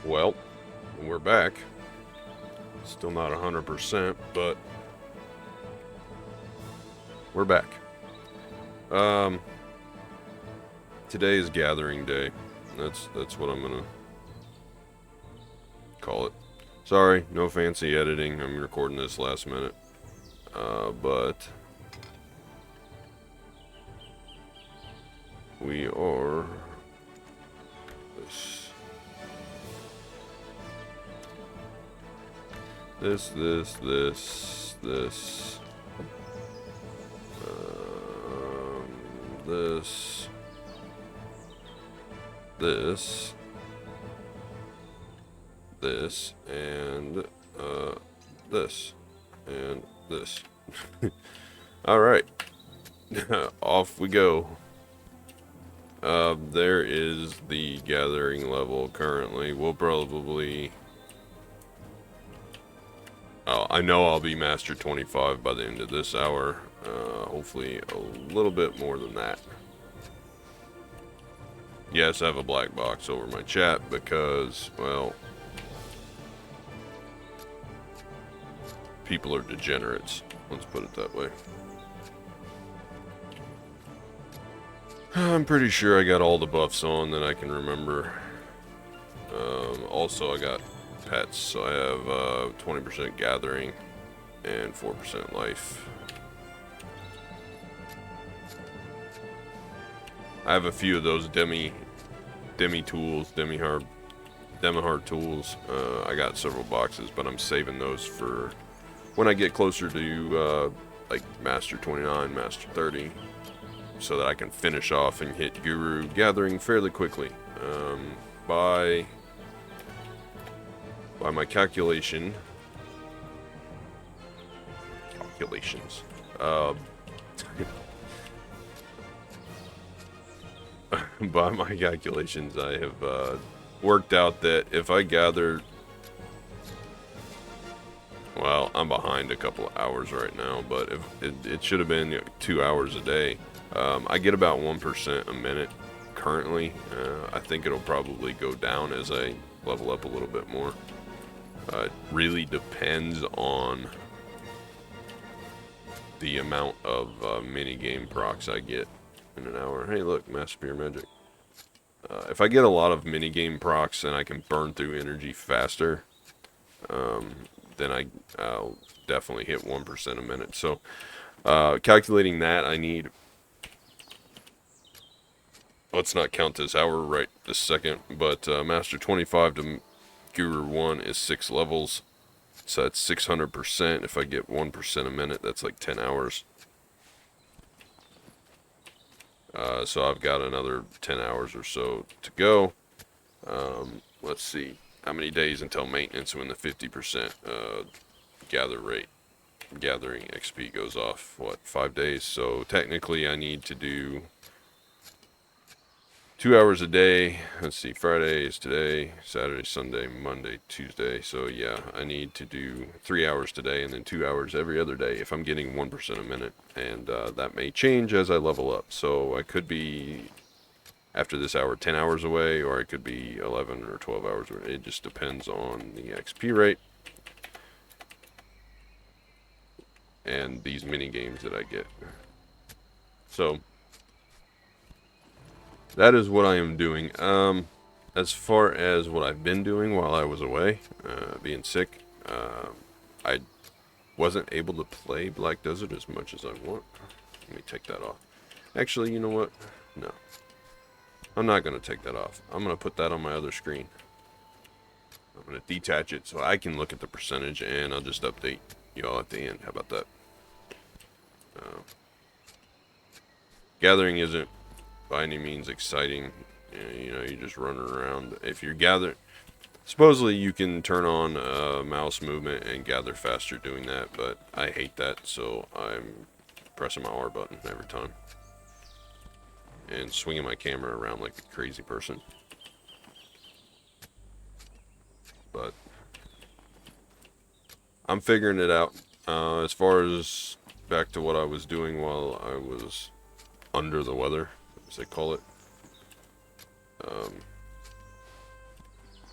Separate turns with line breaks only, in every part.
Well, we're back. Still not 100%, but we're back. Um, Today is gathering day. That's what I'm gonna call it. Sorry, no fancy editing. I'm recording this last minute. But we are this, um, this, this, this, and this, and this. All right, off we go. There is the gathering level currently. We'll probably. Oh, I know I'll be Master 25 by the end of this hour. Hopefully a little bit more than that. Yes, I have a black box over my chat because, well, people are degenerates. Let's put it that way. I'm pretty sure I got all the buffs on that I can remember. Also, I got pets, so I have 20% gathering and 4% life. I have a few of those demi tools, demi-hard tools. I got several boxes, but I'm saving those for when I get closer to like Master 29, Master 30, so that I can finish off and hit Guru gathering fairly quickly. By my calculations, by my calculations, I have worked out that if I gather, well, I'm behind a couple of hours right now, but if it should have been 2 hours a day. I get about 1% a minute currently. I think it'll probably go down as I level up a little bit more. It really depends on the amount of mini game procs I get in an hour. Hey, look, Mass Spear Magic. If I get a lot of mini game procs and I can burn through energy faster, then I'll definitely hit 1% a minute. So, calculating that, I need. Let's not count this hour right this second, but Master 25 to Guru 1 is 6 levels. So that's 600%. If I get 1% a minute, that's like 10 hours. So I've got another 10 hours or so to go. Let's see. How many days until maintenance when the 50% gathering XP goes off? What, 5 days? So technically I need to do 2 hours a day. Let's see, Friday is today, Saturday, Sunday, Monday, Tuesday. So yeah, I need to do 3 hours today and then 2 hours every other day if I'm getting 1% a minute. And that may change as I level up. So I could be, after this hour, 10 hours away, or I could be 11 or 12 hours away. It just depends on the XP rate and these mini games that I get. So that is what I am doing. As far as what I've been doing while I was away, being sick, I wasn't able to play Black Desert as much as I want. Let me take that off. Actually, you know what? No. I'm not going to take that off. I'm going to put that on my other screen. I'm going to detach it so I can look at the percentage, and I'll just update y'all at the end. How about that? Gathering isn't by any means exciting. You know, you're just running around. If you're gathering, supposedly you can turn on mouse movement and gather faster doing that, but I hate that, so I'm pressing my R button every time and swinging my camera around like a crazy person. But I'm figuring it out. As far as back to what I was doing while I was under the weather, as they call it.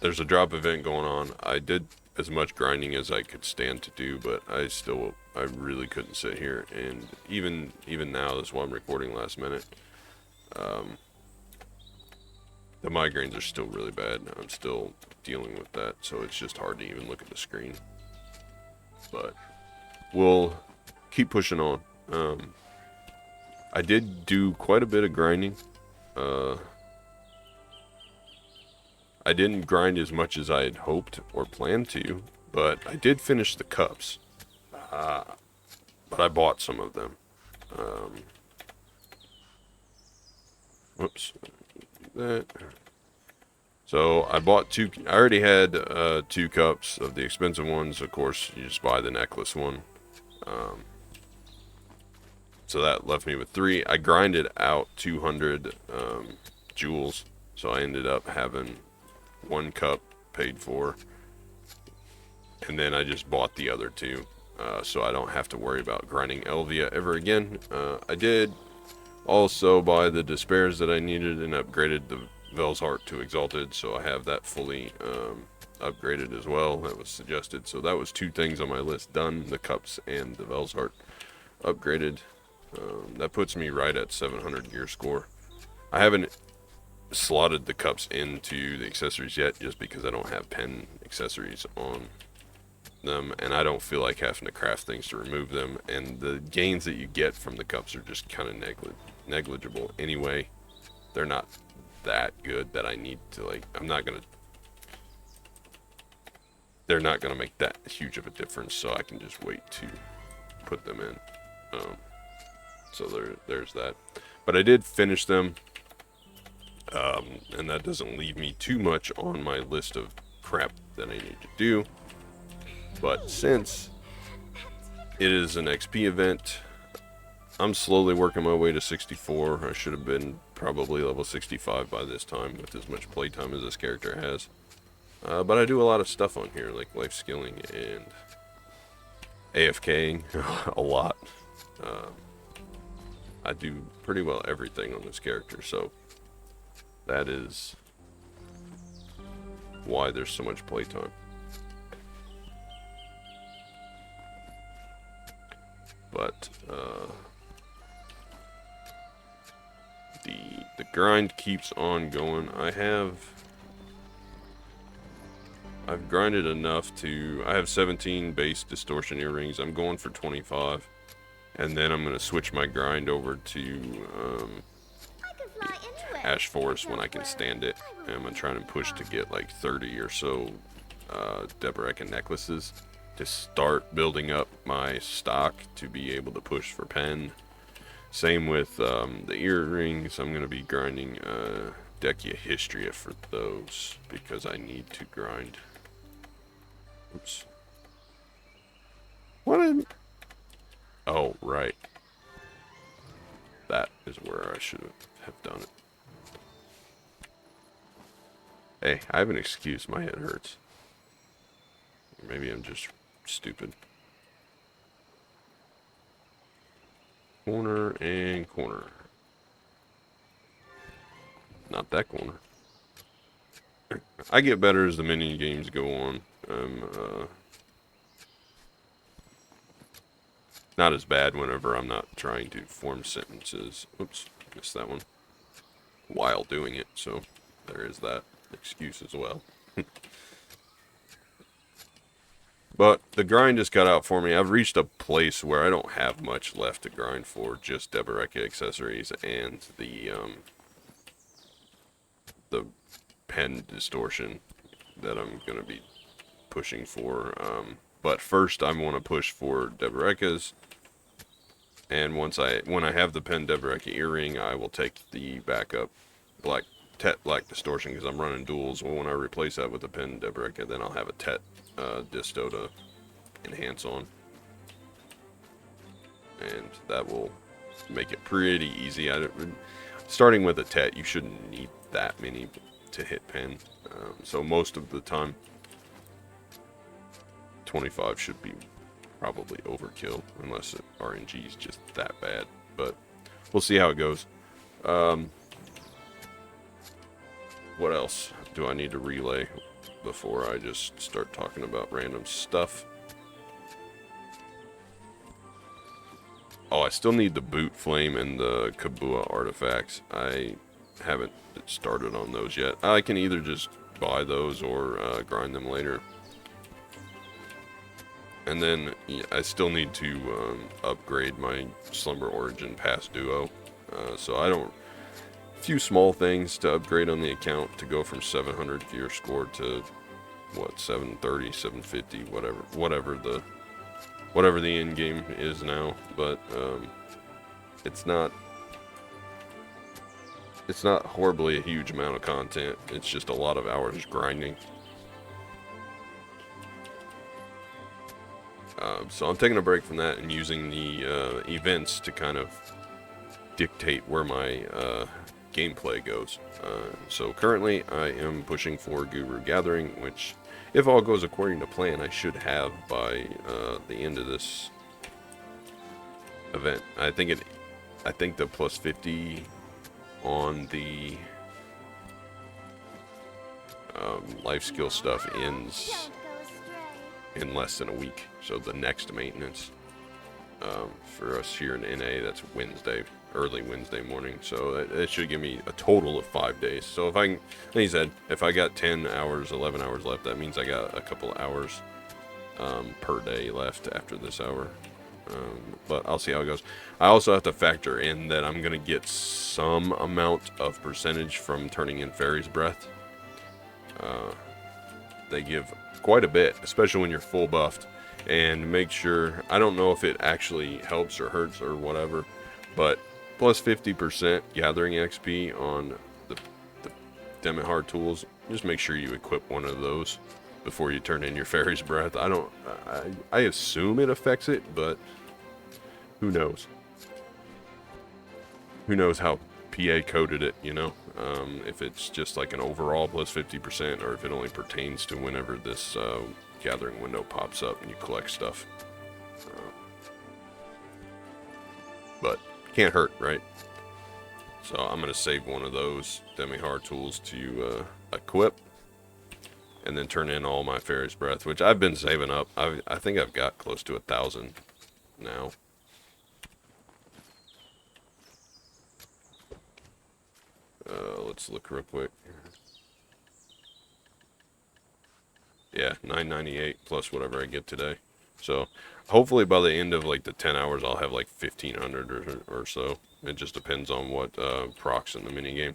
there's a drop event going on. I did as much grinding as I could stand to do, but I really couldn't sit here. And even now, this is why I'm recording last minute. The migraines are still really bad. I'm still dealing with that, so it's just hard to even look at the screen. But we'll keep pushing on. I did do quite a bit of grinding. I didn't grind as much as I had hoped or planned to, but I did finish the cups. But I bought some of them. Whoops. That. So I bought two. I already had 2 cups of the expensive ones. Of course, you just buy the necklace one. So that left me with 3. I grinded out 200 jewels, so I ended up having 1 cup paid for, and then I just bought the other 2, so I don't have to worry about grinding Elvia ever again. I did also buy the despairs that I needed and upgraded the Vel's Heart to Exalted, so I have that fully upgraded as well. That was suggested, so that was 2 things on my list done: the cups and the Vel's Heart upgraded. That puts me right at 700 gear score. I haven't slotted the cups into the accessories yet, just because I don't have pen accessories on them, and I don't feel like having to craft things to remove them, and the gains that you get from the cups are just kind of negligible anyway. They're not that good that I need to, like, they're not gonna make that huge of a difference, so I can just wait to put them in. So there's that. But I did finish them, and that doesn't leave me too much on my list of crap that I need to do. But since it is an XP event, I'm slowly working my way to 64. I should have been probably level 65 by this time with as much playtime as this character has. But I do a lot of stuff on here, like life skilling and AFKing a lot. I do pretty well everything on this character, so that is why there's so much playtime. But the grind keeps on going. I've grinded enough to, I have 17 base distortion earrings. I'm going for 25. And then I'm going to switch my grind over to Ash Forest when I can stand it. And I'm going to try and push to get like 30 or so Deboreka necklaces to start building up my stock to be able to push for pen. Same with the earrings. I'm going to be grinding Dekia Histria for those because I need to grind. Oops. What? Oh, right. That is where I should have done it. Hey, I have an excuse. My head hurts. Maybe I'm just stupid. Corner and corner. Not that corner. I get better as the mini games go on. Not as bad whenever I'm not trying to form sentences. Oops, missed that one. While doing it, so there is that excuse as well. But the grind just got out for me. I've reached a place where I don't have much left to grind for, just Deboreka accessories and the pen distortion that I'm going to be pushing for. But first I want to push for Deboreka's. And when I have the pen Deboreka earring, I will take the backup Tet Black Distortion because I'm running duels. Well, when I replace that with the pen Deboreka, then I'll have a Tet Disto to enhance on. And that will make it pretty easy. Starting with a Tet, you shouldn't need that many to hit pen. So most of the time, 25 should be probably overkill, unless RNG is just that bad. But we'll see how it goes. What else do I need to relay before I just start talking about random stuff? Oh, I still need the boot flame and the Kabua artifacts. I haven't started on those yet. I can either just buy those or grind them later. And then yeah, I still need to upgrade my Slumber Origin Pass Duo. So I don't... Few small things to upgrade on the account to go from 700 gear score to what, 730, 750, whatever the end game is now. But it's not horribly a huge amount of content. It's just a lot of hours grinding. So I'm taking a break from that and using the events to kind of dictate where my gameplay goes. So currently I am pushing for Guru Gathering, which, if all goes according to plan, I should have by the end of this event. I think the plus 50 on the life skill stuff ends in less than a week. So the next maintenance for us here in NA, that's Wednesday, early Wednesday morning. So it should give me a total of 5 days. So if I can, like he said, if I got 10 hours, 11 hours left, that means I got a couple of hours per day left after this hour. But I'll see how it goes. I also have to factor in that I'm going to get some amount of percentage from turning in Fairy's Breath. They give quite a bit, especially when you're full buffed. And make sure, I don't know if it actually helps or hurts or whatever, but plus 50% gathering XP on the Demihard tools. Just make sure you equip one of those before you turn in your Fairy's Breath. I assume it affects it, but who knows? Who knows how PA coded it, you know? If it's just like an overall plus 50%, or if it only pertains to whenever this gathering window pops up and you collect stuff. But can't hurt, right? So I'm going to save one of those Demihard tools to equip, and then turn in all my Fairy's Breath, which I've been saving up. I think I've got close to 1,000 now. Let's look real quick. Yeah, 998 plus whatever I get today. So hopefully by the end of like the 10 hours, I'll have like 1,500 or so. It just depends on what procs in the minigame.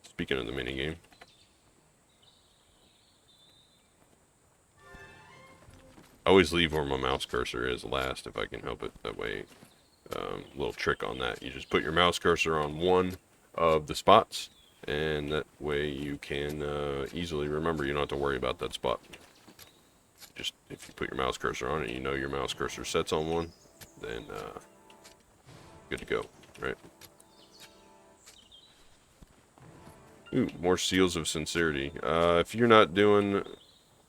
Speaking of the minigame, I always leave where my mouse cursor is last if I can help it. That way, little trick on that. You just put your mouse cursor on one of the spots, and that way you can easily remember. You don't have to worry about that spot. Just if you put your mouse cursor on it, you know your mouse cursor sets on one, then good to go, right? Ooh, more Seals of Sincerity. If you're not doing...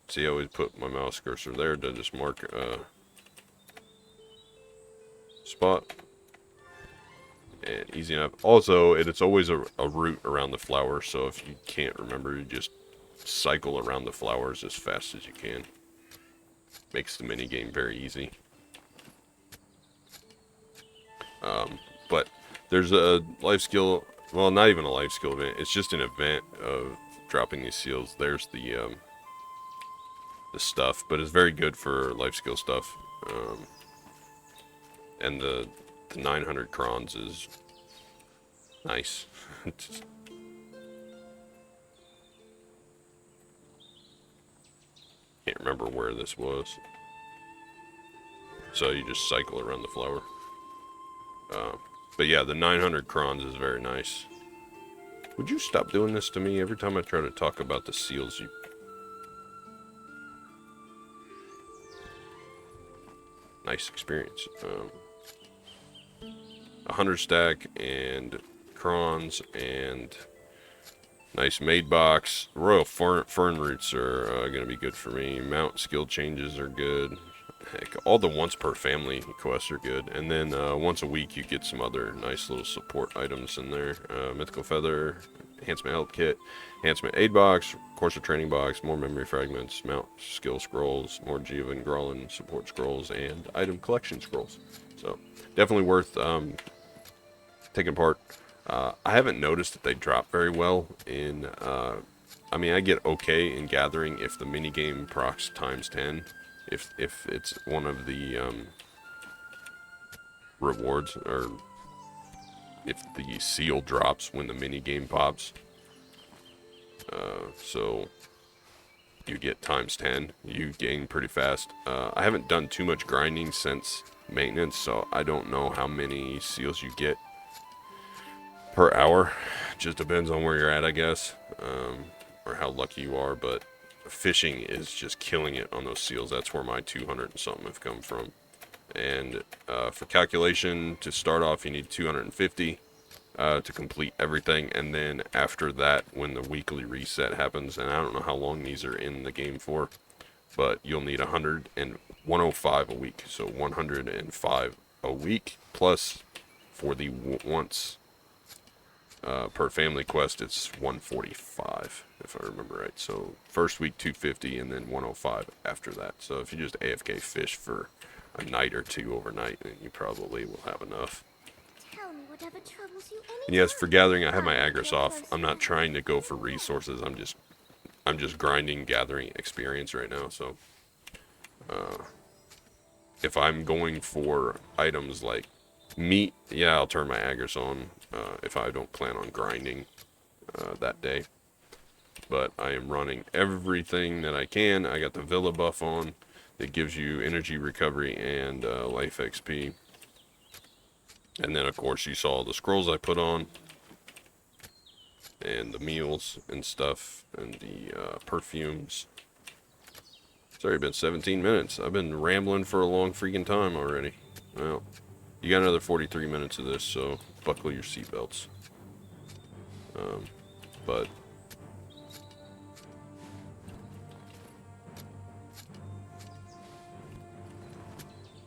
See, I always put my mouse cursor there to just mark spot. And easy enough. Also, it's always a route around the flowers, so if you can't remember, you just cycle around the flowers as fast as you can. Makes the minigame very easy. But there's a life skill, well, not even a life skill event, it's just an event of dropping these seals. There's the stuff, but it's very good for life skill stuff. And the 900 crons is nice. Can't remember where this was. So you just cycle around the flower. But yeah, the 900 crons is very nice. Would you stop doing this to me every time I try to talk about the seals? You... Nice experience. 100 stack and crons and nice made box. Royal fern roots are going to be good for me. Mount skill changes are good. heck, all the once per family quests are good. And then once a week you get some other nice little support items in there. Mythical Feather, Enhancement Help Kit, Enhancement Aid Box, Course of Training Box, more Memory Fragments, Mount Skill Scrolls, more Giovanni Grolin Support Scrolls, and Item Collection Scrolls. So definitely worth taking part. I haven't noticed that they drop very well in... I mean, I get okay in gathering if the minigame procs times 10. If it's one of the rewards, or if the seal drops when the minigame pops. So you get times 10. You gain pretty fast. I haven't done too much grinding since maintenance, so I don't know how many seals you get per hour. Just depends on where you're at, I guess, or how lucky you are. But fishing is just killing it on those seals. That's where my 200 and something have come from. And for calculation, to start off, you need 250 to complete everything. And then after that, when the weekly reset happens, and I don't know how long these are in the game for, but you'll need 100 and 105 a week. So 105 a week, plus for the once per family quest, it's 145, if I remember right. So first week 250, and then 105 after that. So if you just AFK fish for a night or two overnight, then you probably will have enough. And yes, for gathering, I have my Agris off. I'm not trying to go for resources. I'm just grinding, gathering experience right now. So if I'm going for items like meat, yeah, I'll turn my Agris on if I don't plan on grinding that day. But I am running everything that I can. I got the Villa buff on. It gives you energy recovery and life XP. And then, of course, you saw the scrolls I put on. And the meals and stuff. And the perfumes. It's already been 17 minutes. I've been rambling for a long freaking time already. Well, you got another 43 minutes of this, so buckle your seatbelts. But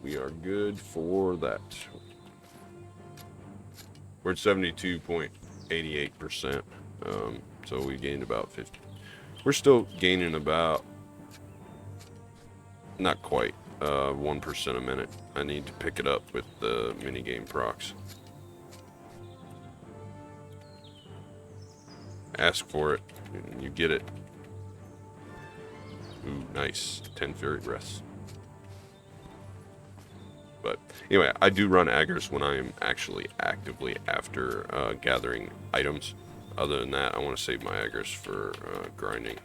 we are good for that. We're at 72.88%. So we gained about 50. We're still gaining about, not quite, 1% a minute. I need to pick it up with the minigame procs. Ask for it, and you get it. Ooh, nice. 10 Fury Breaths. But anyway, I do run Agris when I am actually actively after gathering items. Other than that, I want to save my Agris for grinding.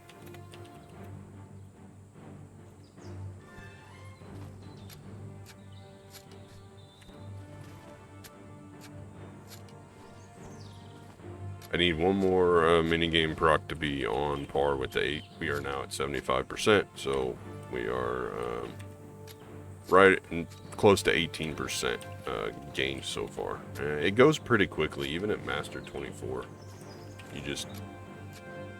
I need one more minigame proc to be on par with the 8. We are now at 75%, so we are right close to 18% gain so far. It goes pretty quickly, even at Master 24. You just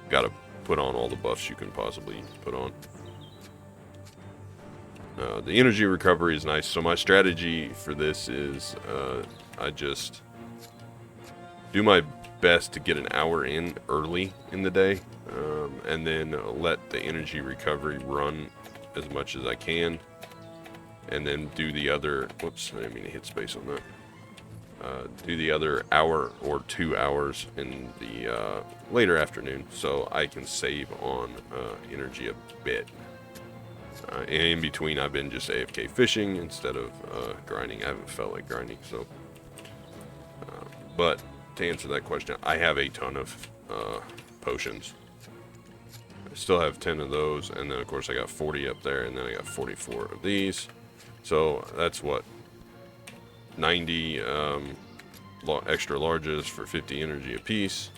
gotta put on all the buffs you can possibly put on. The energy recovery is nice, so my strategy for this is I just do my best to get an hour in early in the day, and then let the energy recovery run as much as I can, and then do the other, whoops, I didn't mean to hit space on that, do the other hour or 2 hours in the later afternoon, so I can save on energy a bit. And in between, I've been just AFK fishing instead of grinding. I haven't felt like grinding, so but to answer that question, I have a ton of potions. I still have 10 of those, and then of course I got 40 up there, and then I got 44 of these. So that's what, 90 extra larges for 50 energy apiece.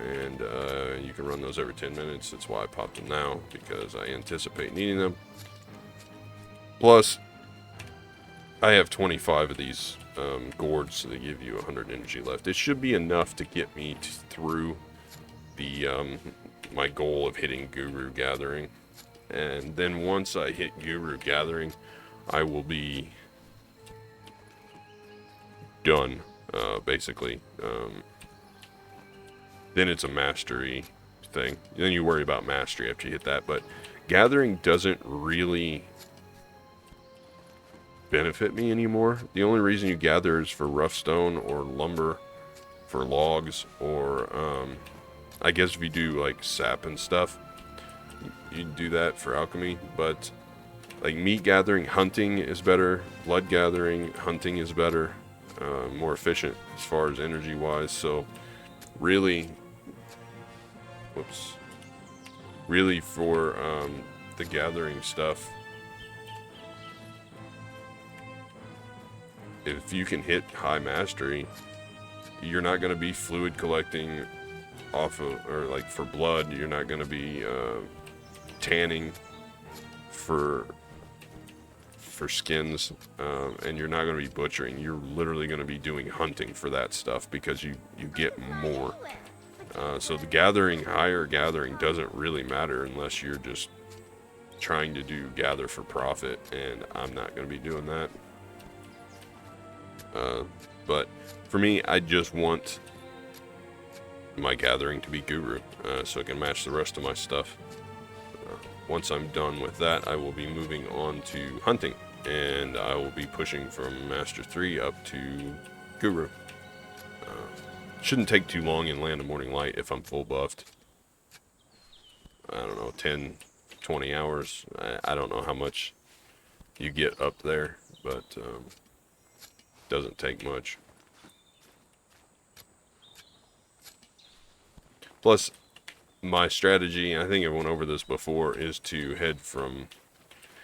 And you can run those every 10 minutes. That's why I popped them now, because I anticipate needing them. Plus, I have 25 of these gourds, so they give you 100 energy left. It should be enough to get me through the my goal of hitting Guru Gathering. and then once I hit Guru Gathering, I will be done, basically. Then it's a mastery thing. Then you worry about mastery after you hit that, but Gathering doesn't really benefit me anymore. The only reason you gather is for rough stone or lumber, for logs, or I guess if you do like sap and stuff, you do that for alchemy. But like meat gathering, hunting is better. Blood gathering, hunting is better, more efficient as far as energy wise. So really, really for the gathering stuff, if you can hit high mastery, you're not going to be fluid collecting off of, or like for blood, you're not going to be tanning for skins, and you're not going to be butchering. You're literally going to be doing hunting for that stuff because you get more. So the higher gathering doesn't really matter unless you're just trying to gather for profit, and I'm not going to be doing that. But for me, I just want my gathering to be Guru, so I can match the rest of my stuff. Once I'm done with that, I will be moving on to hunting, and I will be pushing from Master 3 up to Guru. Shouldn't take too long in Land of Morning Light if I'm full buffed. I don't know, 10, 20 hours. I don't know how much you get up there, but doesn't take much. Plus, my strategy, I think I went over this before, is to head from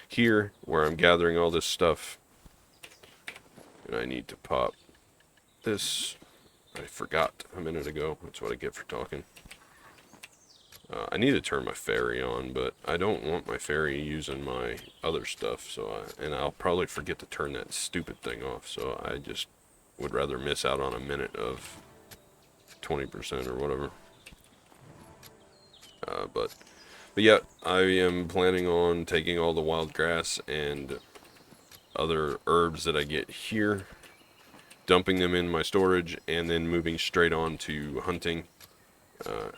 here, where I'm gathering all this stuff. And I need to pop this. I forgot a minute ago. That's what I get for talking. I need to turn my fairy on, but I don't want my fairy using my other stuff. And I'll probably forget to turn that stupid thing off. So I just would rather miss out on a minute of 20% or whatever. But yeah, I am planning on taking all the wild grass and other herbs that I get here, dumping them in my storage, and then moving straight on to hunting,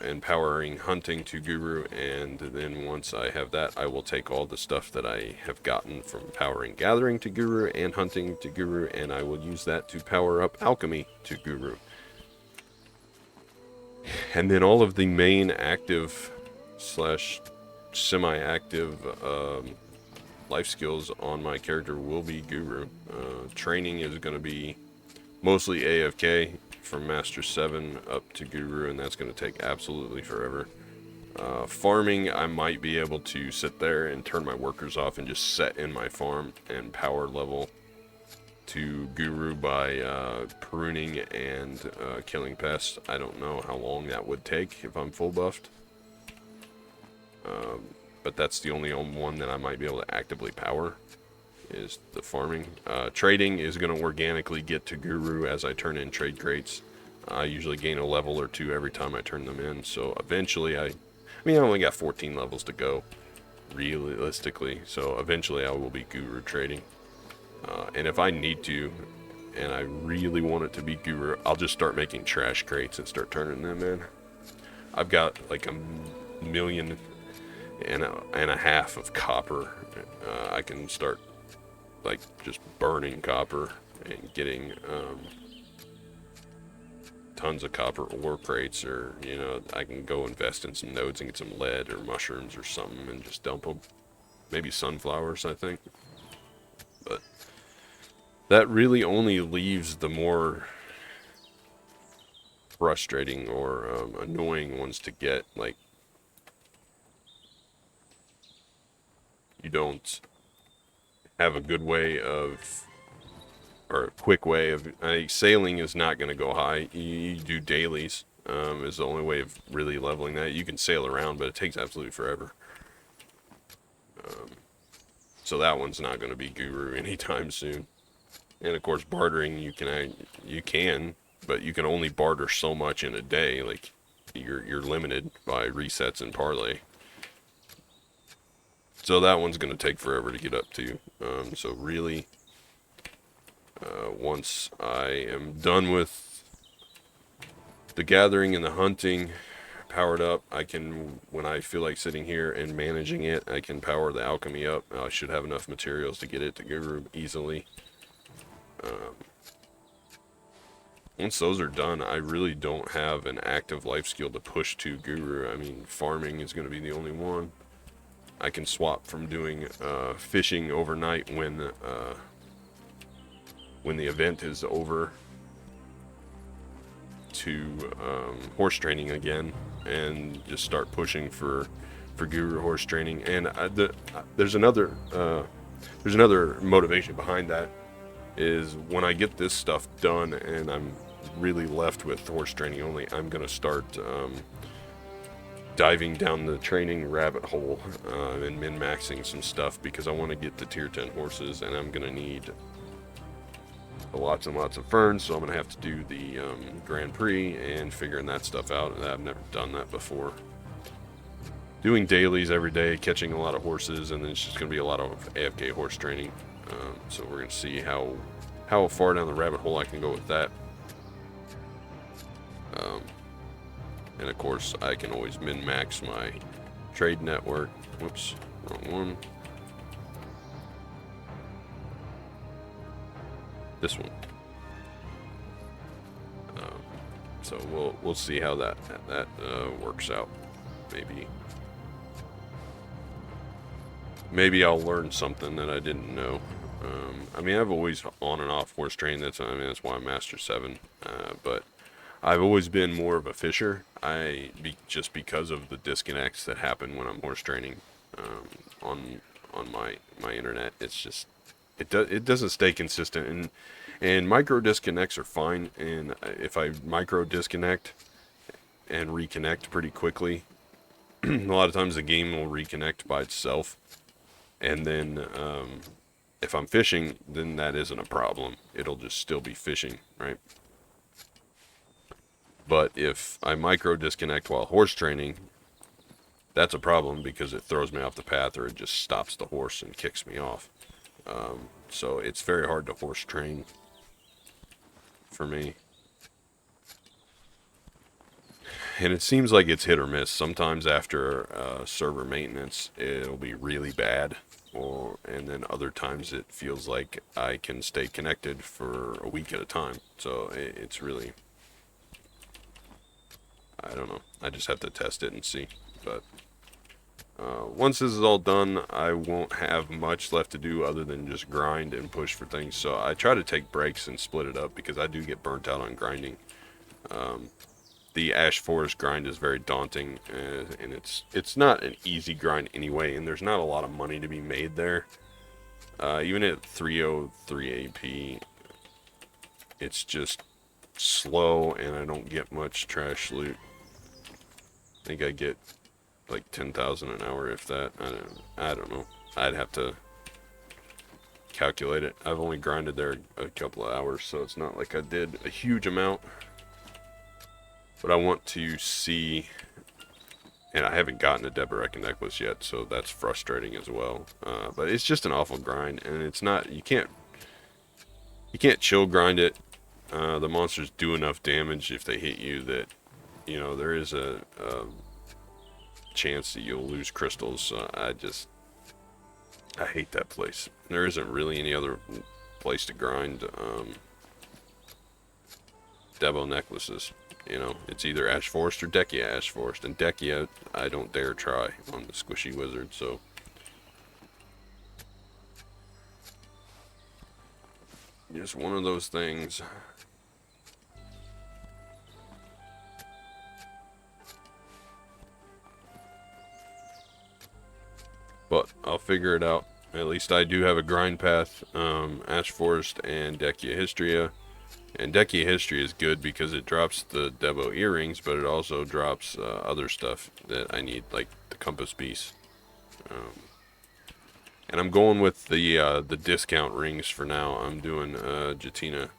and powering hunting to Guru. And then once I have that, I will take all the stuff that I have gotten from powering gathering to Guru and hunting to Guru, and I will use that to power up alchemy to Guru. And then all of the main active / semi-active life skills on my character will be Guru. Training is going to be mostly AFK from Master 7 up to Guru, and that's going to take absolutely forever. Farming, I might be able to sit there and turn my workers off and just set in my farm and power level to Guru by pruning and killing pests. I don't know how long that would take if I'm full buffed. But that's the only one that I might be able to actively power, is the farming. Trading is going to organically get to Guru as I turn in trade crates. I usually gain a level or two every time I turn them in, so eventually I only got 14 levels to go, realistically, so eventually I will be Guru trading. And if I need to, and I really want it to be Guru, I'll just start making trash crates and start turning them in. I've got like 1.5 million of copper. I can start like just burning copper and getting tons of copper ore crates, or I can go invest in some nodes and get some lead or mushrooms or something and just dump them. Maybe sunflowers, I think. But that really only leaves the more frustrating or annoying ones to get. Like, you don't have a good way of, or a quick way of, sailing is not going to go high. You do dailies, is the only way of really leveling that. You can sail around, but it takes absolutely forever. So that one's not going to be Guru anytime soon. And of course, bartering, you can, but you can only barter so much in a day. Like, you're limited by resets and parlay. So that one's going to take forever to get up to. So really, once I am done with the gathering and the hunting, powered up, I can, when I feel like sitting here and managing it, I can power the alchemy up. I should have enough materials to get it to Guru easily. Once those are done, I really don't have an active life skill to push to Guru. I mean, farming is going to be the only one. I can swap from doing fishing overnight when the event is over to horse training again, and just start pushing for Guru horse training. And there's another motivation behind that, is when I get this stuff done and I'm really left with horse training only, I'm gonna start diving down the training rabbit hole and min-maxing some stuff, because I want to get to tier 10 horses, and I'm gonna need lots and lots of ferns, so I'm gonna have to do the Grand Prix and figuring that stuff out. And I've never done that before. Doing dailies every day, catching a lot of horses, and then it's just gonna be a lot of AFK horse training. So we're gonna see how far down the rabbit hole I can go with that. And of course, I can always min-max my trade network. Whoops, wrong one. This one. So we'll see how that works out. Maybe I'll learn something that I didn't know. I mean, I've always on and off horse trained. That's why I'm Master 7. But I've always been more of a fisher. Just because of the disconnects that happen when I'm horse training on my internet. It's just it doesn't stay consistent, and micro disconnects are fine. And if I micro disconnect and reconnect pretty quickly, a lot of times the game will reconnect by itself. And then if I'm fishing, then that isn't a problem. It'll just still be fishing, right? But if I micro disconnect while horse training, that's a problem, because it throws me off the path, or it just stops the horse and kicks me off. So it's very hard to horse train for me. And it seems like it's hit or miss. Sometimes after server maintenance, it'll be really bad. And then other times it feels like I can stay connected for a week at a time. So it's really, I don't know. I just have to test it and see. But once this is all done, I won't have much left to do other than just grind and push for things. So I try to take breaks and split it up, because I do get burnt out on grinding. The Ash Forest grind is very daunting, and it's not an easy grind anyway, and there's not a lot of money to be made there. Even at 303 AP, it's just slow, and I don't get much trash loot. I think I get like 10,000 an hour, if that. I don't know. I'd have to calculate it. I've only grinded there a couple of hours, so it's not like I did a huge amount. But I want to see, and I haven't gotten a Deborah necklace yet, so that's frustrating as well. But it's just an awful grind, and it's not, you can't chill grind it. The monsters do enough damage if they hit you that, there is a chance that you'll lose crystals. So I hate that place. There isn't really any other place to grind Debo necklaces. It's either Ash Forest or Dekia Ash Forest. And Dekia, I don't dare try on the Squishy Wizard, so. Just one of those things. But I'll figure it out. At least I do have a grind path. Ash Forest and Dekia Histria. And Dekia History is good because it drops the Debo earrings, but it also drops other stuff that I need, like the compass piece. And I'm going with the discount rings for now. I'm doing Jatina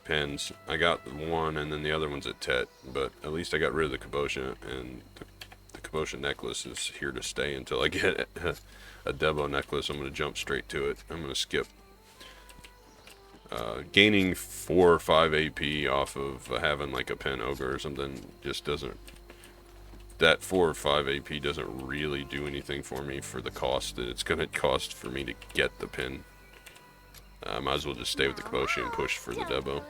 pens. I got one, and then the other one's at Tet, but at least I got rid of the Kabosha, and the Cabotia necklace is here to stay until I get a Debo necklace. I'm going to jump straight to it. I'm going to skip. Gaining 4 or 5 AP off of having like a Pen Ogre or something just doesn't... That 4 or 5 AP doesn't really do anything for me for the cost that it's going to cost for me to get the pin. I might as well just stay with the Cabotia and push for the Debo.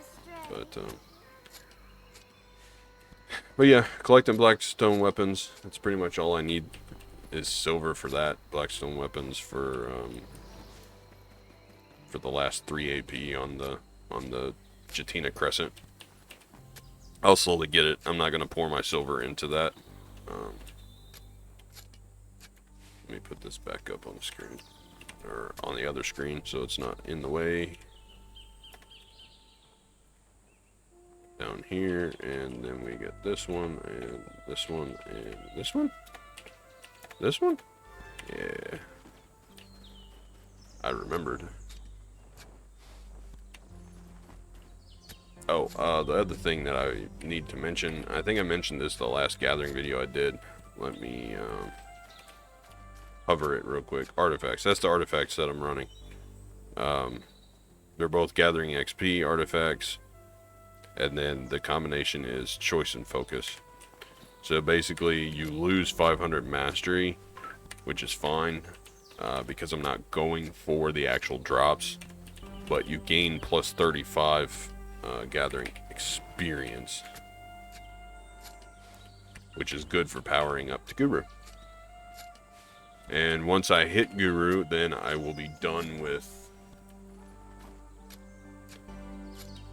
But yeah, collecting Blackstone weapons. That's pretty much all I need is silver for that. Blackstone weapons for the last 3 AP on the Jatina Crescent. I'll slowly get it. I'm not gonna pour my silver into that. Let me put this back up on the screen, or on the other screen, so it's not in the way. Down here, and then we get this one, and this one, and this one? This one? Yeah. I remembered. Oh, the other thing that I need to mention, I think I mentioned this the last gathering video I did. Let me hover it real quick. Artifacts. That's the artifacts that I'm running. They're both gathering XP artifacts, and then the combination is choice and focus. So basically, you lose 500 mastery, which is fine, because I'm not going for the actual drops, but you gain plus 35 gathering experience, which is good for powering up to Guru. And once I hit Guru, then I will be done with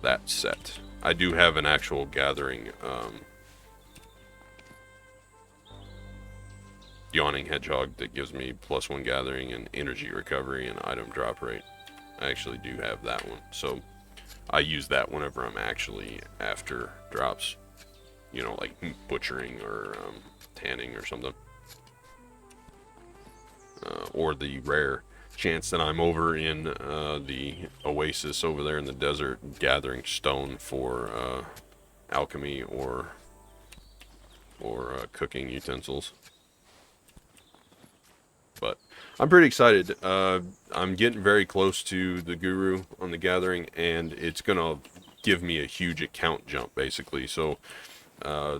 that set. I do have an actual gathering Yawning Hedgehog that gives me +1 gathering and energy recovery and item drop rate. I actually do have that one, so I use that whenever I'm actually after drops, you know, like butchering or tanning or something, or the rare chance that I'm over in the oasis over there in the desert gathering stone for alchemy or cooking utensils. But I'm pretty excited. I'm getting very close to the Guru on the gathering, and it's gonna give me a huge account jump basically. So all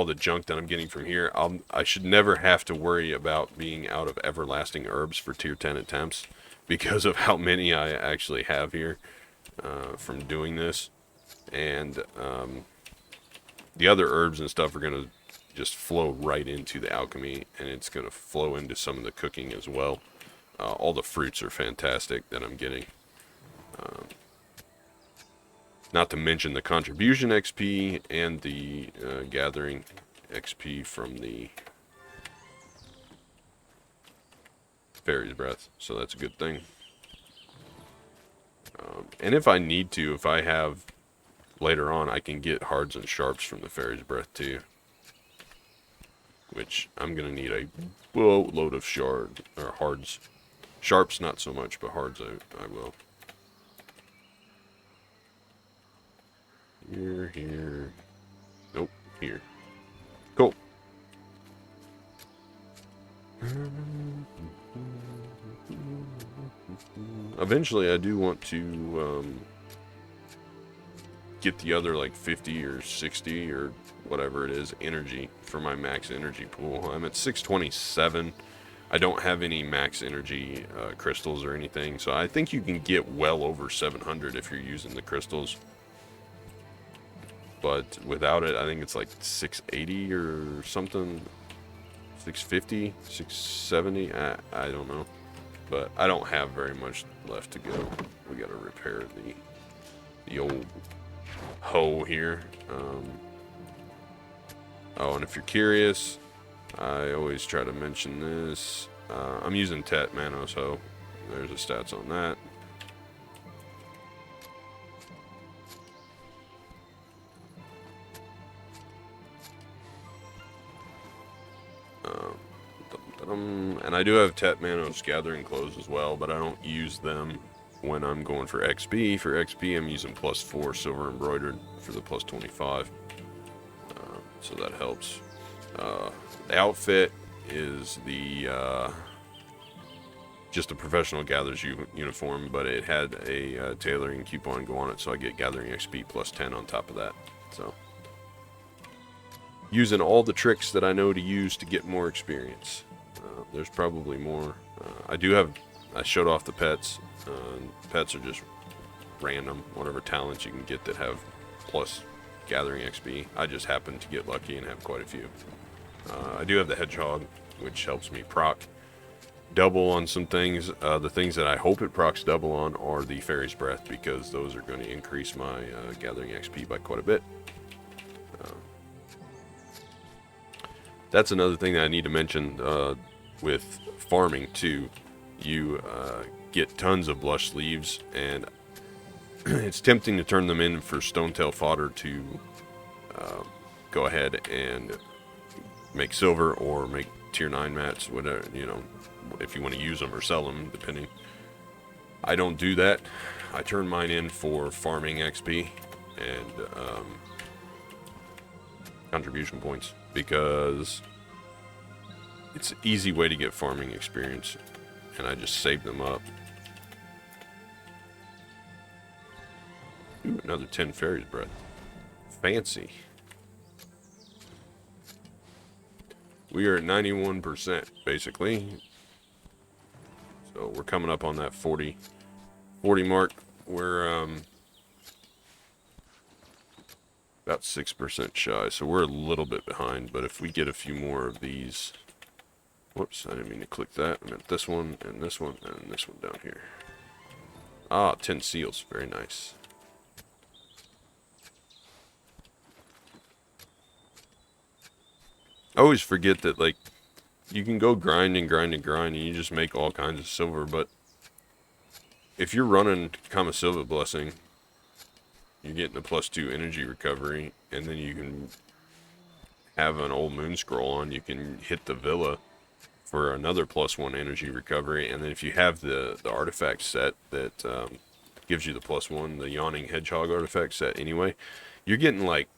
the junk that I'm getting from here, I should never have to worry about being out of everlasting herbs for tier 10 attempts because of how many I actually have here from doing this. And the other herbs and stuff are gonna just flow right into the alchemy, and it's going to flow into some of the cooking as well. All the fruits are fantastic that I'm getting. Not to mention the contribution XP and the gathering XP from the Fairy's Breath, so that's a good thing. And if I need to, if I have later on, I can get hards and sharps from the Fairy's Breath too, which I'm going to need a boatload of hards. Sharps not so much, but hards I will. Here. Nope, here. Cool. Eventually I do want to get the other like 50 or 60 or whatever it is energy for my max energy pool. I'm at 627. I don't have any max energy crystals or anything, so I think you can get well over 700 if you're using the crystals, but without it I think it's like 680 or something, 650, 670. I don't know, but I don't have very much left to go. We gotta repair the old hoe here. Oh, and if you're curious, I always try to mention this. I'm using Tet Manos Hoe. There's the stats on that. And I do have Tet Manos Gathering Clothes as well, but I don't use them when I'm going for XP. For XP, I'm using +4 Silver Embroidered for the +25. So that helps. The outfit is the just a professional gatherer's uniform, but it had a tailoring coupon go on it, so I get gathering XP plus 10 on top of that. So, using all the tricks that I know to use to get more experience. There's probably more. I showed off the pets. Pets are just random, whatever talents you can get that have plus gathering XP. I just happen to get lucky and have quite a few. I do have the hedgehog, which helps me proc double on some things. The things that I hope it procs double on are the fairy's breath, because those are going to increase my gathering XP by quite a bit. That's another thing that I need to mention with farming too. You get tons of blush leaves, and it's tempting to turn them in for stonetail fodder to go ahead and make silver or make tier 9 mats, whatever, you know, if you want to use them or sell them, depending. I don't do that. I turn mine in for farming XP and contribution points, because it's an easy way to get farming experience, and I just save them up. Ooh, another 10 fairy's breath. Fancy. We are at 91%, basically. So we're coming up on that 40 mark. We're about 6% shy, so we're a little bit behind. But if we get a few more of these... Whoops, I didn't mean to click that. I meant this one, and this one, and this one down here. Ah, 10 seals. Very nice. I always forget that, like, you can go grind and grind and grind, and you just make all kinds of silver, but if you're running Kama Silva Blessing, you're getting a +2 energy recovery, and then you can have an old moon scroll on. You can hit the villa for another +1 energy recovery, and then if you have the artifact set that gives you the +1, the Yawning Hedgehog artifact set anyway, you're getting like,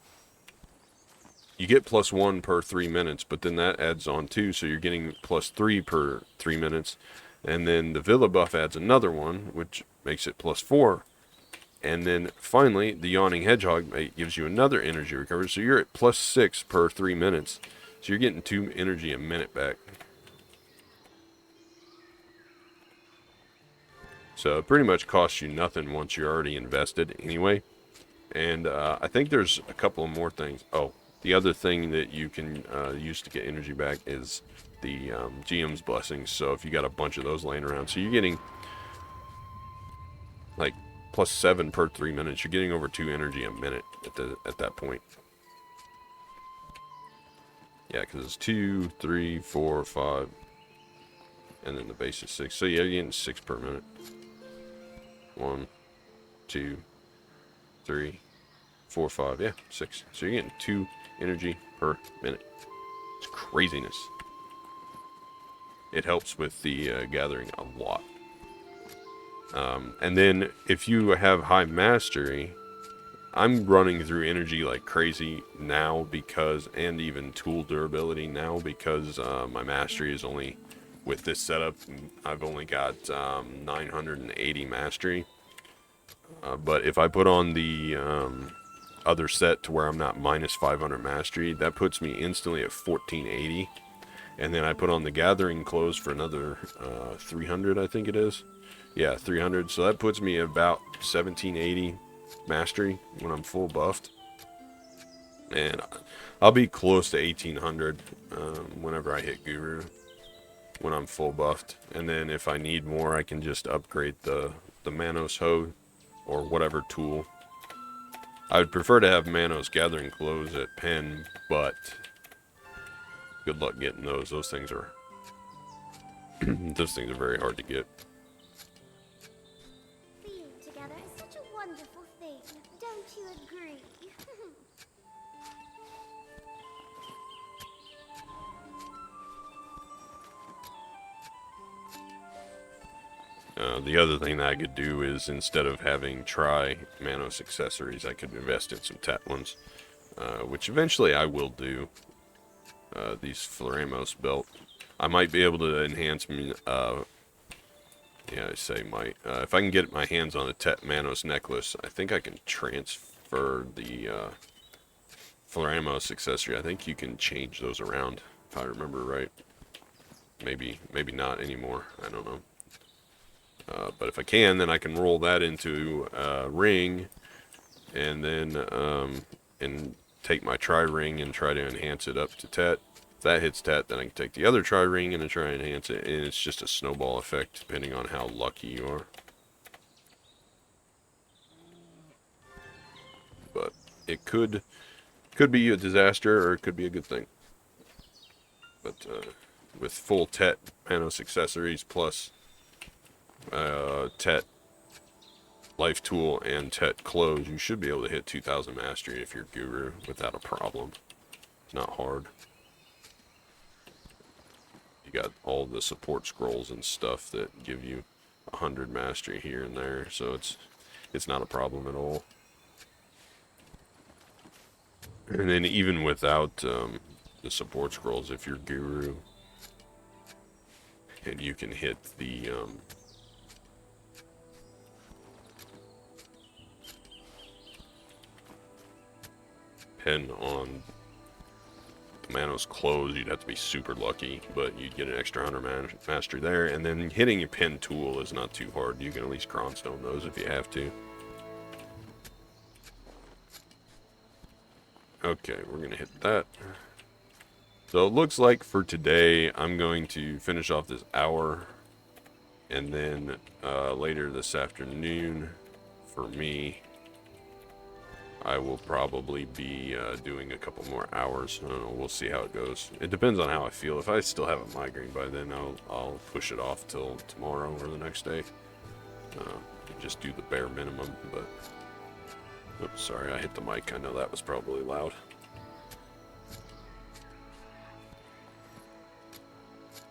you get +1 per 3 minutes, but then that adds on too, so you're getting +3 per 3 minutes, and then the Villa buff adds another one, which makes it +4, and then finally the Yawning Hedgehog gives you another energy recovery, so you're at +6 per 3 minutes, so you're getting 2 energy a minute back. So it pretty much costs you nothing once you're already invested anyway. And I think there's a couple of more things. Oh, the other thing that you can use to get energy back is the GM's blessings. So if you got a bunch of those laying around, so you're getting like +7 per 3 minutes. You're getting over 2 energy a minute at that point. Yeah, because it's 2, 3, 4, 5, and then the base is 6. So yeah, you're getting 6 per minute. 1, 2, 3, 4, 5, yeah, 6. So you're getting 2 energy per minute. It's craziness. It helps with the gathering a lot. And then if you have high mastery, I'm running through energy like crazy now because, and even tool durability now, because my mastery is only, with this setup, I've only got 980 mastery. But if I put on the other set to where I'm not -500 mastery, that puts me instantly at 1480. And then I put on the gathering clothes for another 300, I think it is. Yeah, 300. So that puts me at about 1780 mastery when I'm full buffed. And I'll be close to 1800 whenever I hit Guru, when I'm full buffed. And then if I need more, I can just upgrade the Manos Hoe or whatever tool. I would prefer to have Manos Gathering Clothes at Pen, but good luck getting those. Those things are those things are very hard to get.
Being together is such a wonderful thing, don't you agree?
The other thing that I could do is, instead of having try Manos accessories, I could invest in some Tat ones, which eventually I will do. these Floramos belt. I might be able to enhance me. Yeah, I say might. If I can get my hands on a Tet Manos necklace, I think I can transfer the Floramos accessory. I think you can change those around, if I remember right. Maybe not anymore. I don't know. But if I can, then I can roll that into a ring, and then and take my tri-ring and try to enhance it up to Tet. If that hits Tet, then I can take the other tri-ring and try and enhance it, and it's just a snowball effect depending on how lucky you are. But it could be a disaster, or it could be a good thing. But with full Tet Manos accessories plus Tet Life Tool and Tet clothes, you should be able to hit 2000 mastery if you're Guru without a problem. It's not hard. You got all the support scrolls and stuff that give you 100 mastery here and there, so it's not a problem at all. And then even without the support scrolls, if you're Guru and you can hit the pen on the Manos clothes, you'd have to be super lucky, but you'd get an extra 100 mastery there. And then hitting your pen tool is not too hard. You can at least Cronstone those if you have to. Okay, we're gonna hit that. So it looks like for today, I'm going to finish off this hour, and then later this afternoon, for me, I will probably be doing a couple more hours. I don't know, we'll see how it goes. It depends on how I feel. If I still have a migraine by then, I'll push it off till tomorrow or the next day. Just do the bare minimum, but... Oops, sorry, I hit the mic. I know that was probably loud.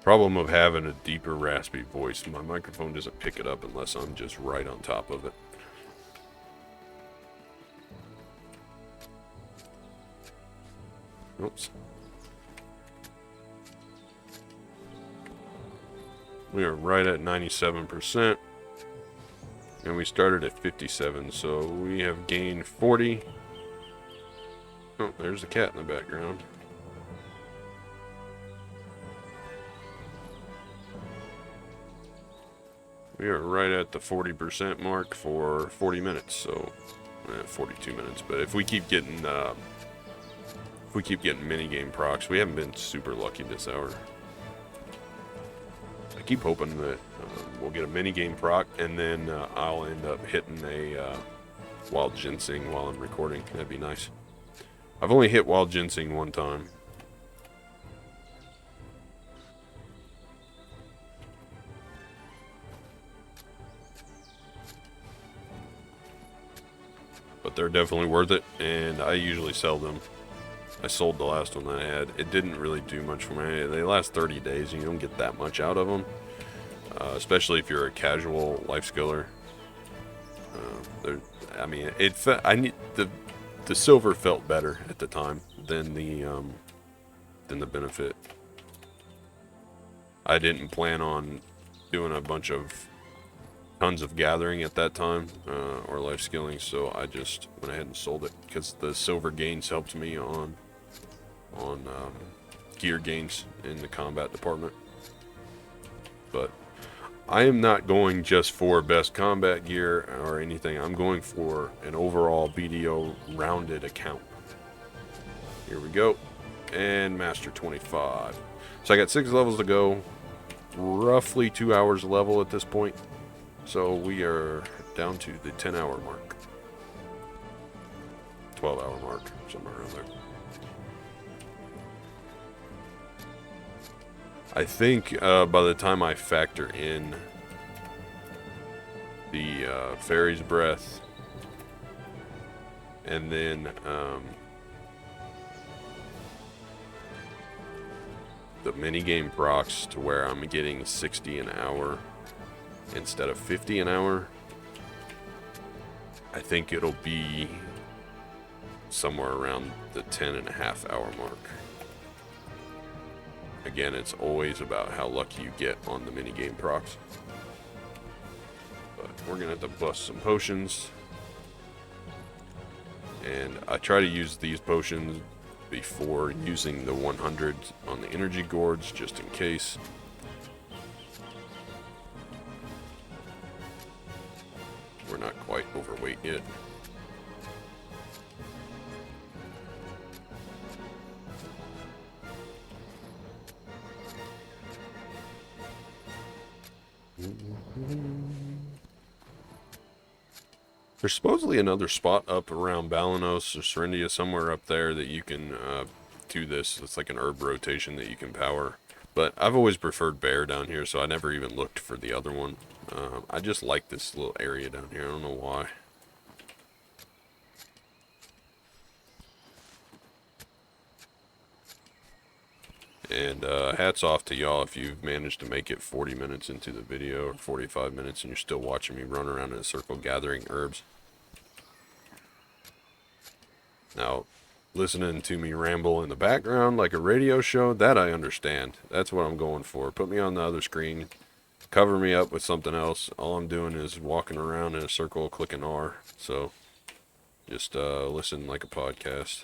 Problem of having a deeper, raspy voice. My microphone doesn't pick it up unless I'm just right on top of it. Oops. We are right at 97%. And we started at 57, so we have gained 40. Oh, there's a cat in the background. We are right at the 40% mark for 40 minutes, so 42 minutes. But if we keep getting minigame procs, we haven't been super lucky this hour. I keep hoping that we'll get a minigame proc, and then I'll end up hitting a Wild Ginseng while I'm recording. That'd be nice. I've only hit Wild Ginseng one time. But they're definitely worth it, and I usually sell them. I sold the last one that I had. It didn't really do much for me. They last 30 days, and you don't get that much out of them. Especially if you're a casual life skiller. I mean, the silver felt better at the time than the benefit. I didn't plan on doing a bunch of tons of gathering at that time or life skilling, so I just went ahead and sold it because the silver gains helped me on gear gains in the combat department. But I am not going just for best combat gear or anything. I'm going for an overall BDO rounded account. Here we go. And Master 25. So I got 6 levels to go. Roughly 2 hours level at this point. So we are down to the 10-hour mark. 12-hour mark. Somewhere around there. I think by the time I factor in the Fairy's Breath and then the minigame procs to where I'm getting 60 an hour instead of 50 an hour, I think it'll be somewhere around the 10.5 hour mark. again, it's always about how lucky you get on the minigame procs. But we're gonna have to bust some potions. And I try to use these potions before using the 100 on the energy gourds, just in case. We're not quite overweight yet. There's supposedly another spot up around Balanos or Serendia, somewhere up there, that you can do this. It's like an herb rotation that you can power. But I've always preferred Bear down here, so I never even looked for the other one. I just like this little area down here. I don't know why. And hats off to y'all if you've managed to make it 40 minutes into the video, or 45 minutes, and you're still watching me run around in a circle gathering herbs. Now, listening to me ramble in the background like a radio show, that I understand. That's what I'm going for. Put me on the other screen. Cover me up with something else. All I'm doing is walking around in a circle clicking R. So, just listen like a podcast.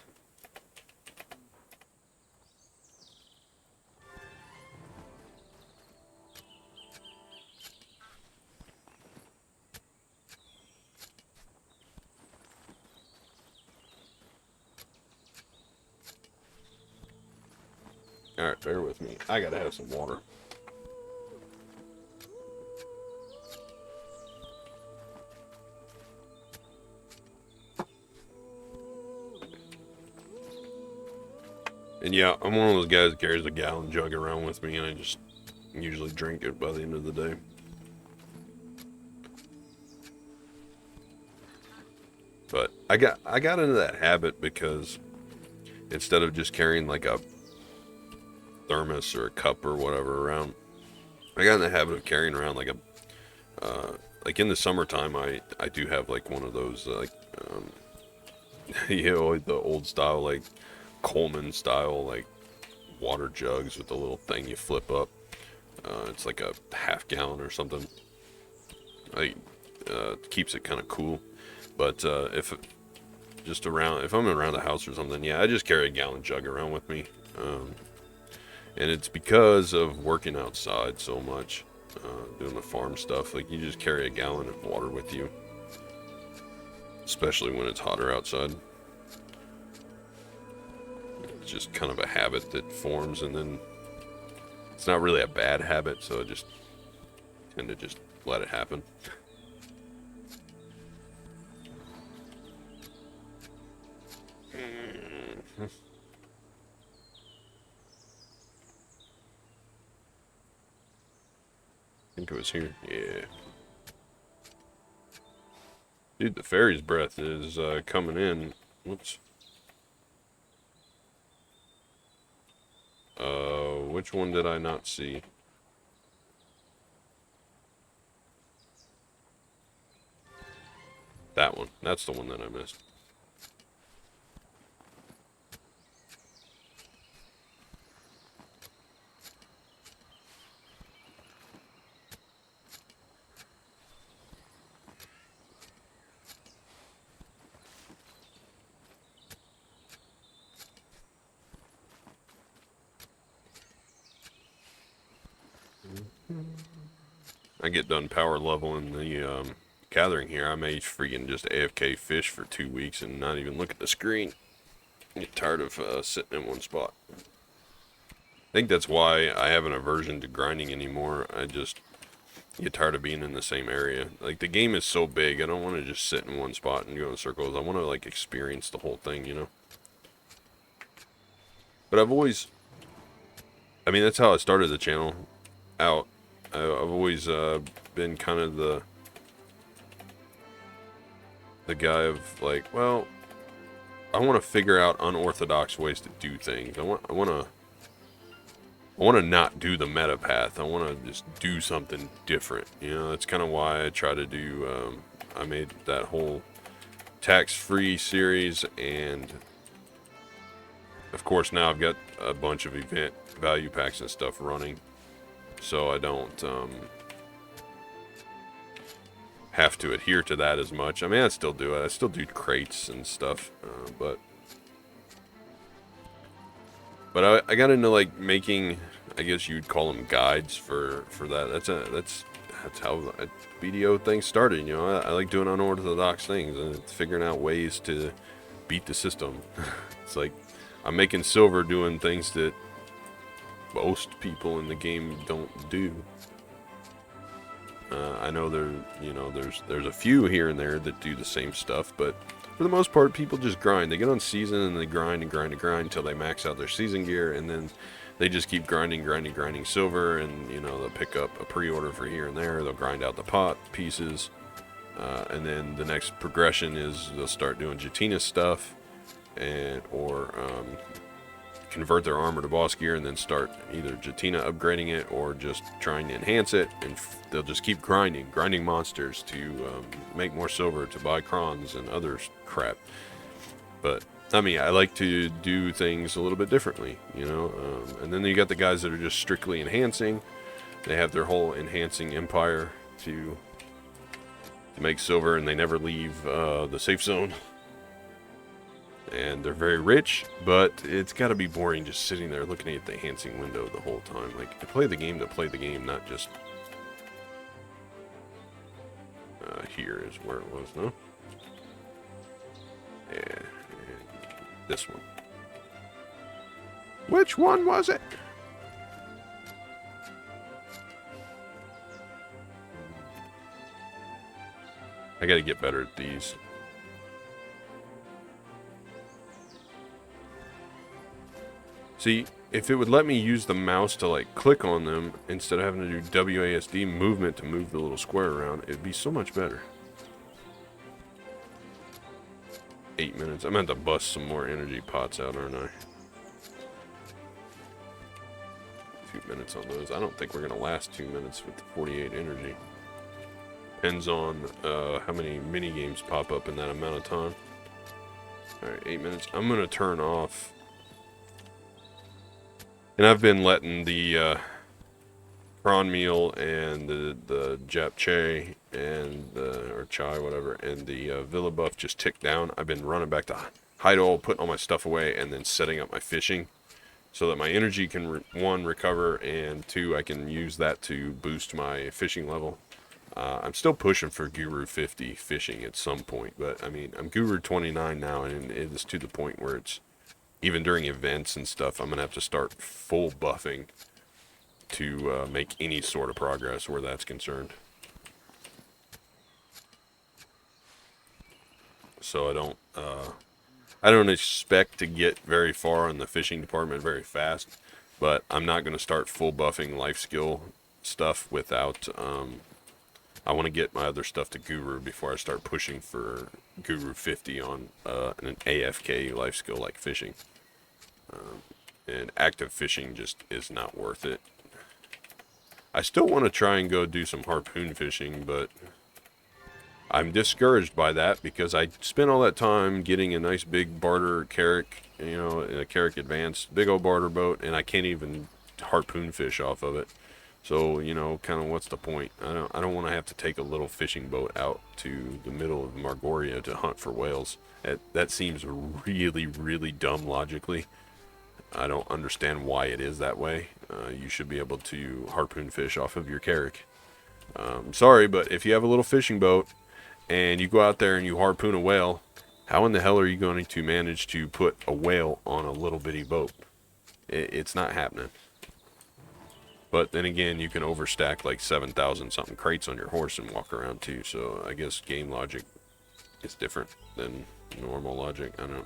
Alright, bear with me. I gotta have some water. And yeah, I'm one of those guys that carries a gallon jug around with me, and I just usually drink it by the end of the day. But I got into that habit because instead of just carrying like a thermos or a cup or whatever around, I got in the habit of carrying around like a like in the summertime I do have like one of those like you know, the old style, like Coleman style, like water jugs with the little thing you flip up. It's like a half gallon or something. Like keeps it kind of cool. But if I'm around the house or something, yeah, I just carry a gallon jug around with me. And it's because of working outside so much, doing the farm stuff. Like, you just carry a gallon of water with you, especially when it's hotter outside. It's just kind of a habit that forms, and then it's not really a bad habit, so I just tend to just let it happen. I think it was here. Yeah. Dude, the fairy's breath is coming in. Whoops. Which one did I not see? That one. That's the one that I missed. I get done power leveling the gathering here, I may freaking just AFK fish for 2 weeks and not even look at the screen. I get tired of sitting in one spot. I think that's why I have an aversion to grinding anymore. I just get tired of being in the same area. Like, the game is so big, I don't want to just sit in one spot and go in circles. I want to, like, experience the whole thing, you know? But I've always... I mean, that's how I started the channel out. I've always been kind of the guy of, like, well, I want to figure out unorthodox ways to do things. I want to not do the meta path. I want to just do something different. You know, that's kind of why I try to do, I made that whole tax-free series, and of course, now I've got a bunch of event value packs and stuff running, so I don't have to adhere to that as much. I mean, I still do it. I still do crates and stuff, but I got into like making, I guess you'd call them guides for that. That's how BDO things started. You know, I like doing unorthodox things and figuring out ways to beat the system. It's like I'm making silver doing things that most people in the game don't do. I know there's a few here and there that do the same stuff, but for the most part, people just grind. They get on season and they grind and grind and grind until they max out their season gear, and then they just keep grinding silver, and they'll pick up a pre-order for here and there. They'll grind out the pot pieces, and then the next progression is they'll start doing Jatina stuff, or convert their armor to boss gear, and then start either Jatina upgrading it or just trying to enhance it, and they'll just keep grinding monsters to make more silver to buy crons and other crap. But I mean, I like to do things a little bit differently, and then you got the guys that are just strictly enhancing. They have their whole enhancing empire to make silver, and they never leave the safe zone. And they're very rich, but it's got to be boring just sitting there looking at the enhancing window the whole time. Like, to play the game, not just... here is where it was, no? Yeah, and this one. Which one was it? I gotta get better at these. See, if it would let me use the mouse to like click on them instead of having to do WASD movement to move the little square around, it'd be so much better. 8 minutes. I'm going to have to bust some more energy pots out, aren't I? 2 minutes on those. I don't think we're going to last 2 minutes with the 48 energy. Depends on how many mini games pop up in that amount of time. Alright, 8 minutes. I'm going to turn off. And I've been letting the prawn meal and the japchae and or chai, whatever, and the Villa buff just tick down. I've been running back to hide all, putting all my stuff away, and then setting up my fishing so that my energy can one, recover, and two, I can use that to boost my fishing level. I'm still pushing for Guru 50 fishing at some point, but I mean, I'm Guru 29 now, and it is to the point where it's, even during events and stuff, I'm going to have to start full buffing to make any sort of progress where that's concerned. So I don't expect to get very far in the fishing department very fast, but I'm not going to start full buffing life skill stuff without, I want to get my other stuff to Guru before I start pushing for Guru 50 on an AFK life skill like fishing. And active fishing just is not worth it. I still want to try and go do some harpoon fishing, but I'm discouraged by that because I spent all that time getting a nice big barter carrack, a carrack advanced, big old barter boat, and I can't even harpoon fish off of it. So, kind of what's the point? I don't want to have to take a little fishing boat out to the middle of Margoria to hunt for whales. That seems really, really dumb logically. I don't understand why it is that way. You should be able to harpoon fish off of your carrack. Sorry, but if you have a little fishing boat and you go out there and you harpoon a whale, how in the hell are you going to manage to put a whale on a little bitty boat? It's not happening. But then again, you can overstack like 7,000 something crates on your horse and walk around too. So I guess game logic is different than normal logic. I don't know.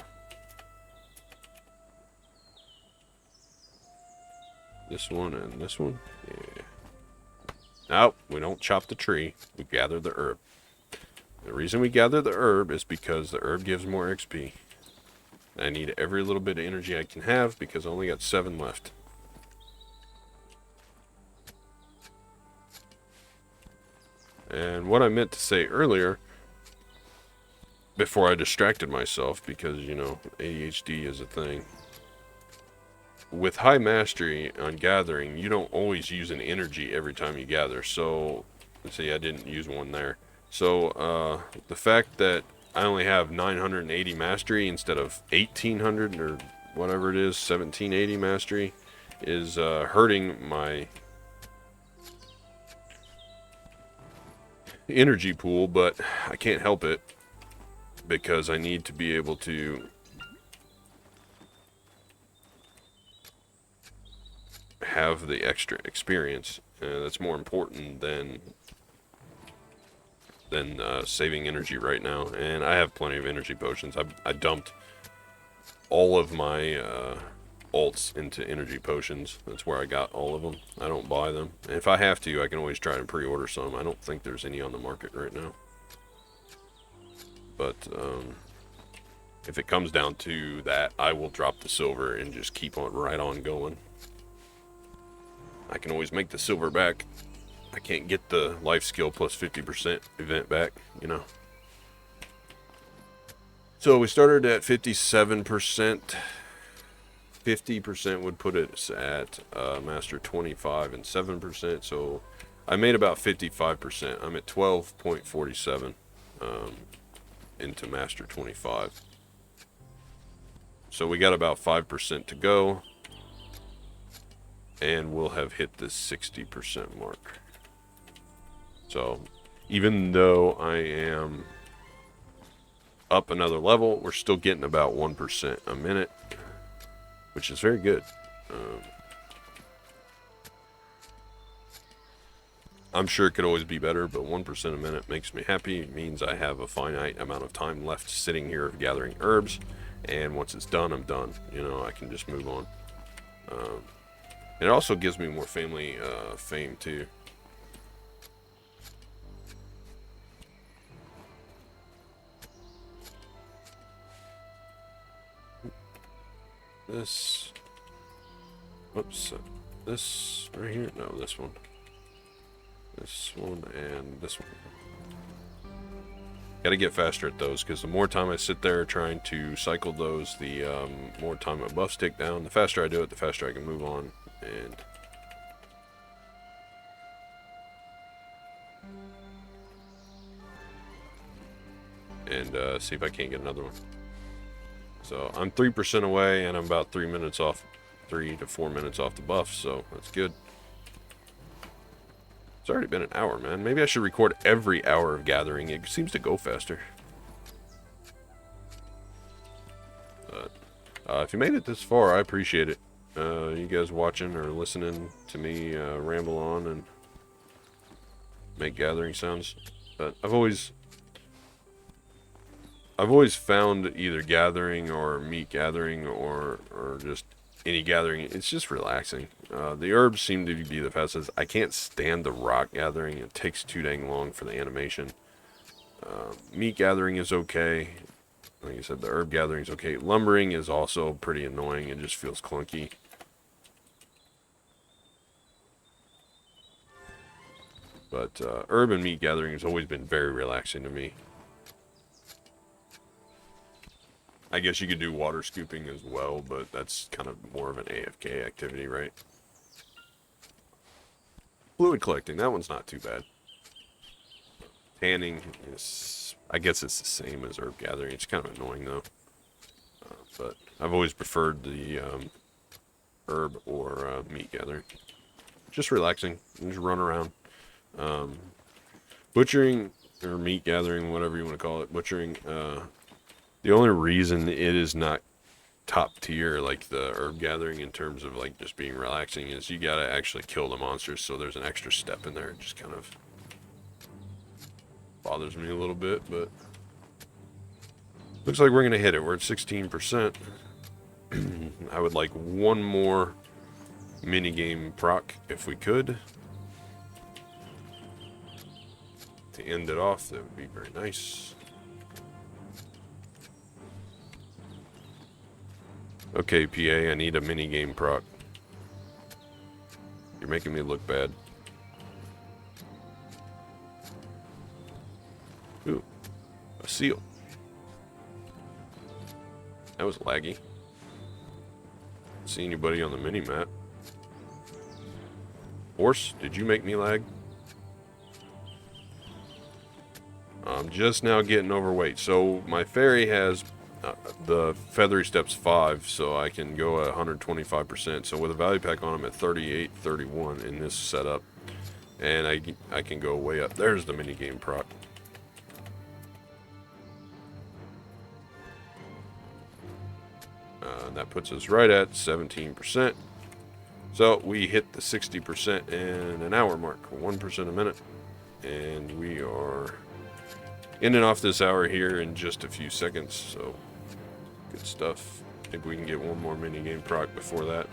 This one and this one? Yeah. Nope, we don't chop the tree. We gather the herb. The reason we gather the herb is because the herb gives more XP. I need every little bit of energy I can have because I only got 7 left. And what I meant to say earlier, before I distracted myself, because, ADHD is a thing. with high mastery on gathering, you don't always use an energy every time you gather. So, let's see, I didn't use one there. So, the fact that I only have 980 mastery instead of 1800 or whatever it is, 1780 mastery, is hurting my energy pool, but I can't help it because I need to be able to have the extra experience. That's more important than saving energy right now, and I have plenty of energy potions. I dumped all of my alts into energy potions. That's where I got all of them. I don't buy them. And if I have to, I can always try to pre-order some. I don't think there's any on the market right now. But if it comes down to that, I will drop the silver and just keep on right on going. I can always make the silver back. I can't get the life skill plus 50% event back, you know. So we started at 57%. 50% would put us at master 25 and 7%. So I made about 55%. I'm at 12.47 into master 25. So we got about 5% to go. And we'll have hit the 60% mark. So even though I am up another level, we're still getting about 1% a minute, which is very good. I'm sure it could always be better, but 1% a minute makes me happy. It means I have a finite amount of time left sitting here gathering herbs, and once it's done, I'm done. You know, I can just move on. It also gives me more family fame too. This, oops, this right here, no, this one and this one. Gotta get faster at those, because the more time I sit there trying to cycle those, the more time my buffs tick down. The faster I do it, the faster I can move on. And see if I can't get another one. So I'm 3% away, and I'm about 3 to 4 minutes off the buff, so that's good. It's already been an hour, man. Maybe I should record every hour of gathering. It seems to go faster. But if you made it this far, I appreciate it. You guys watching or listening to me ramble on and make gathering sounds. But I've always found either gathering or meat gathering or just any gathering, it's just relaxing. The herbs seem to be the fastest. I can't stand the rock gathering. It takes too dang long for the animation. Meat gathering is okay. Like I said, the herb gathering is okay. Lumbering is also pretty annoying. It just feels clunky. But herb and meat gathering has always been very relaxing to me. I guess you could do water scooping as well, but that's kind of more of an AFK activity, right? Fluid collecting, that one's not too bad. Tanning is, I guess it's the same as herb gathering. It's kind of annoying though. But I've always preferred the herb or meat gathering. Just relaxing, just run around. Butchering or meat gathering, whatever you want to call it, butchering, the only reason it is not top tier like the herb gathering in terms of like just being relaxing is you gotta actually kill the monsters, so there's an extra step in there. It just kind of bothers me a little bit, but looks like we're gonna hit it. We're at 16%. I would like one more minigame proc if we could to end it off. That would be very nice. Okay, PA, I need a minigame proc. You're making me look bad. Ooh, a seal. That was laggy. see anybody on the mini map. Horse, did you make me lag? I'm just now getting overweight. So my fairy has the feathery steps 5, so I can go at 125%. So with a value pack on, I'm at 38, 31 in this setup, and I can go way up. There's the mini game proc. And that puts us right at 17%. So we hit the 60% in an hour mark, 1% a minute, and we are ending off this hour here in just a few seconds. So good stuff. Maybe we can get one more mini game proc before that.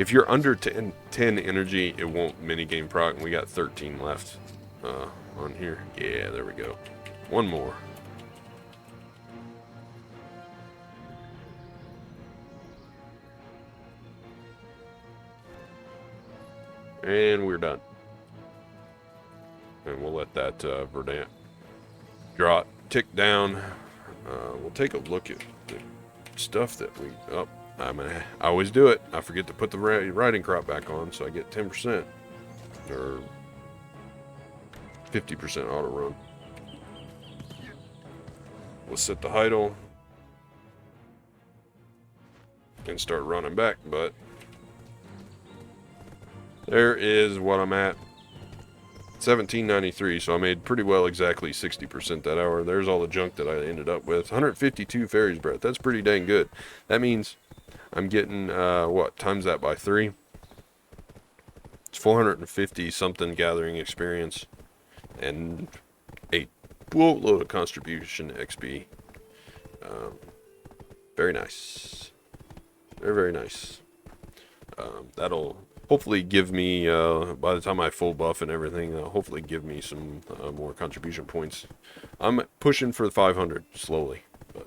If you're under 10 energy, it won't mini game proc, and we got 13 left on here. Yeah, there we go. One more. And we're done. And we'll let that Verdant drop, tick down. We'll take a look at the stuff that we... Oh, I always do it. I forget to put the riding crop back on, so I get 10%. Or 50% auto run. We'll set the idle. And start running back, but... There is what I'm at. 1793, so I made pretty well exactly 60% that hour. There's all the junk that I ended up with. 152 fairies breath. That's pretty dang good. That means I'm getting, what, times that by 3? It's 450 something gathering experience. And a boatload of contribution XP. Very nice. Very, very nice. That'll... hopefully give me, by the time I full buff and everything, hopefully give me some more contribution points. I'm pushing for 500 slowly. But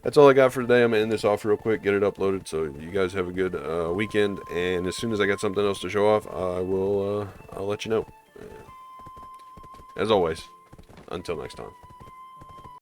that's all I got for today. I'm going to end this off real quick, get it uploaded, so you guys have a good weekend. And as soon as I got something else to show off, I'll let you know. As always, until next time.